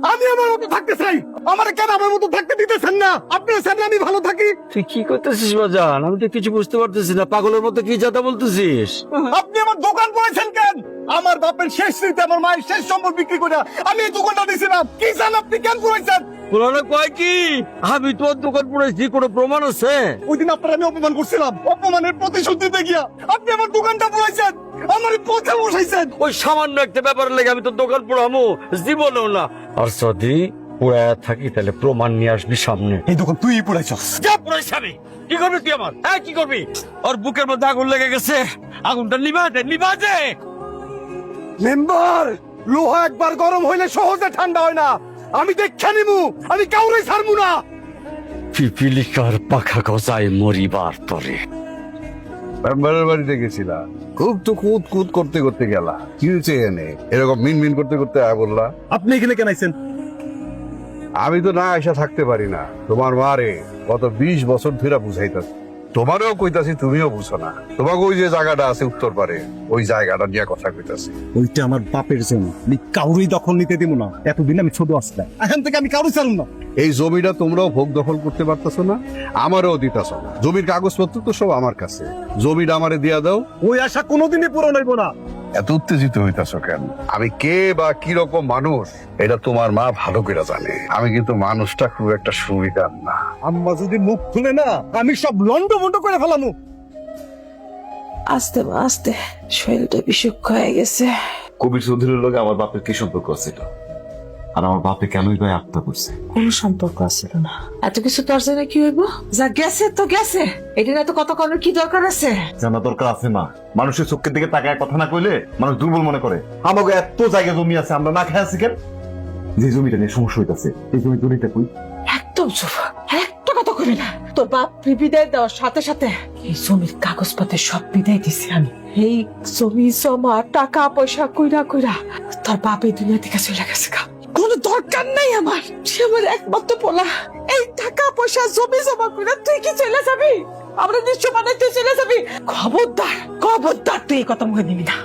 আমি আমার মতো থাকতে চাই। আমার কেন আমার মতো থাকতে দিতেছেন না? আপনার সামনে আমি ভালো থাকি। তুই কি করতেছিস বাজান? আমি তো কিছু বুঝতে পারতেছি না। পাগলের মতো কি যাতা বলতেছিস? আপনি আমার দোকান পড়েছেন কেন? আমার বাপের শেষ স্মৃতি, আমার মায়ের শেষ সম্পদ বিক্রি করে আমি এই দোকানটা দিয়েছিলাম। কি জান আপনি কেন পড়েছেন? পুরানো কয় কি আমি তোর দোকান পড়েছি, কোনো প্রমাণ আছে? ওই দিন আপনার আমি অপমান করছিলাম, অপমানের প্রতিশোধ দিতে গিয়া আপনি আমার দোকানটা পড়েছেন, আমার পথে বসাইছেন। ওই সামান্য একটা ব্যাপার লেগে আমি তোর দোকান পড়ামো? জীবনেও না। আর যদি পুরায় থাকি তাহলে প্রমাণ নিয়ে আসবি সামনে। এই দোকান তুই পড়াইছস। যা পড়াইছি আমি। কি করবি তুই আমার? হ্যাঁ কি করবি? ওর বুকের মধ্যে আগুন লেগে গেছে, আগুনটা নিভা দে, নিভা দে। মেম্বার, লোহা একবার গরম হইলে সহজে ঠান্ডা হয় না। আমি দেখে নিমু, আমি কাউরে ছাড়বো না। পিপিলিকার পাখা গজায় মরিবার তরে। মেম্বারের বাড়িতে গেছিলাম, খুব তো কুদ কুদ করতে করতে গেলা। কি হয়েছে এনে এরকম মিন মিন করতে করতে আয় বললা? আপনি এখানে কেন আইছেন? আমি তো না আইসা থাকতে পারি না। তোমার মারে গত 20 বছর ধরে বুঝাইতাছি, তোমারও কইতাছি, তুমিও বুঝো না। তোমাকে ওই যে জায়গাটা আছে উত্তর পারে, ওই জায়গাটা নিয়ে কথা কইতাছি। ওইটা আমার বাপের জমি, আমি কাউরই দখল নিতে দিব না। এতদিন আমি ছোট আসলাম, এখন থেকে আমি কাউরই ছাড়ব না। এই জমিটা তোমরাও ভোগ দখল করতে পারতেছো না, আমারও দিতাছো না। জমির কাগজপত্র তো সব আমার কাছে, জমিটা আমারে দিয়া দাও। ওই আশা কোনোদিনই পূরণ হইব না। এত উত্তেজিত হইতাছো কেন? আমি কে বা কি রকম মানুষ এটা তোমার মা ভালো করে জানে। আমি কিন্তু মানুষটা খুব একটা সুবিধার না। আম্মা যদি মুখ খুলে না, আমি সব লন্ড বন্ড করে ফেলামু। আস্তে আস্তে শরীরটা বিষুক্ত হয়ে গেছে। কবির চৌধুরীর লোক আমার বাপের কি সম্পর্ক ছিল, আর আমার বাপে কেনই বা আত্মা করছে? কোনো সম্পর্ক আছিল না। এত কিছু তোর জন্য কি হইব? যা গেছে তো গেছে, এটা না তো কত করার কি দরকার আছে? জানা দরকার আছে মা। মানুষের চোখের দিকে তাকায় কথা না কইলে মানুষ দুর্বল মনে করে। আমাকে এত জায়গা জমি আছে, আমরা না খাই আছি কেন? যে জমিটা নিয়ে সমস্যা হইতাছে, এই জমি জমিটা কই? একদম চুপ, একটা কথা কবি না। তোর বাপ বিদায় দেওয়ার সাথে সাথে এই জমির কাগজপত্র সব বিদায় দিছি আমি। এই জমি জমা টাকা পয়সা কইরা কইরা তোর বাপ এই দুনিয়া থেকে চলে গেছে। কোনো দরকার নাই আমার, সে আমার একমাত্র পোলা। এই টাকা পয়সা জমি জমা কইরা তুই কি চলে যাবি? আমরা নিশ্চয় মানে তুই চলে যাবি। খবরদার খবরদার, তুই এই কথা মুখে নিবি না।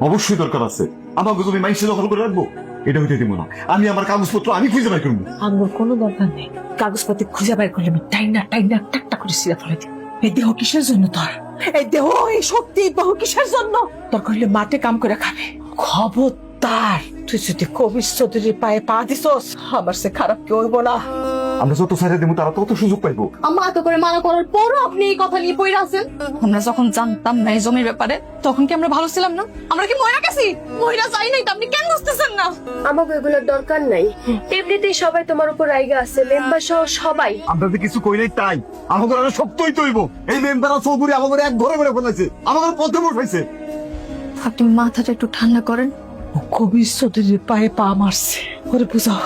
অবশ্যই দরকার আছে। আমাকে জমি মাইসে দখল করে রাখবো, এটা হইতে দিব না। আমি আমার কাগজপত্র আমি খুঁজে বাই করবো। আমার কোনো দরকার নেই। কাগজপত্র খুঁজে বের করলে আমি টাইনা টাইনা টাকটা করে সিরা ফেলে দিই। এই দেহ কিসের জন্য তোর? এই দেহ, এই শক্তি, এই বাহু কিসের জন্য? তোর করলে মাঠে কাম করে খাবে। খবরদার, তুই যদি কবির চৌধুরীর পায়ে পা দিছস, আমার সে খারাপ কেউ হইব না। আমরা যত সাইডে দেবো তারা তত সুযোগ পাইবো। আম্মা এত করে মানা করার পরও আপনি এই কথা নিয়ে পড়ে আছেন। আমরা যখন জানতাম না এই জমির ব্যাপারে, তখন কি আমরা ভালো ছিলাম না? আমরা কি মহিলা গেছি? মহিলা চাই নাই তো আপনি কেন বুঝতেছেন না? আমাকে এগুলোর দরকার নাই। এমনিতেই সবাই তোমার উপর রাইগা আছে, মেম্বার সহ সবাই। আমরা যে কিছু কই নাই তাই আমাদের আরো শক্তই তৈব। এই মেম্বার চৌধুরী আমাদের এক ঘরে ঘরে ফেলেছে, আমাদের পথে বসাইছে। আপনি মাথাটা একটু ঠান্ডা করেন। ও কবির চৌধুরীর পায়ে পা মারছে, ওরে বুঝাও।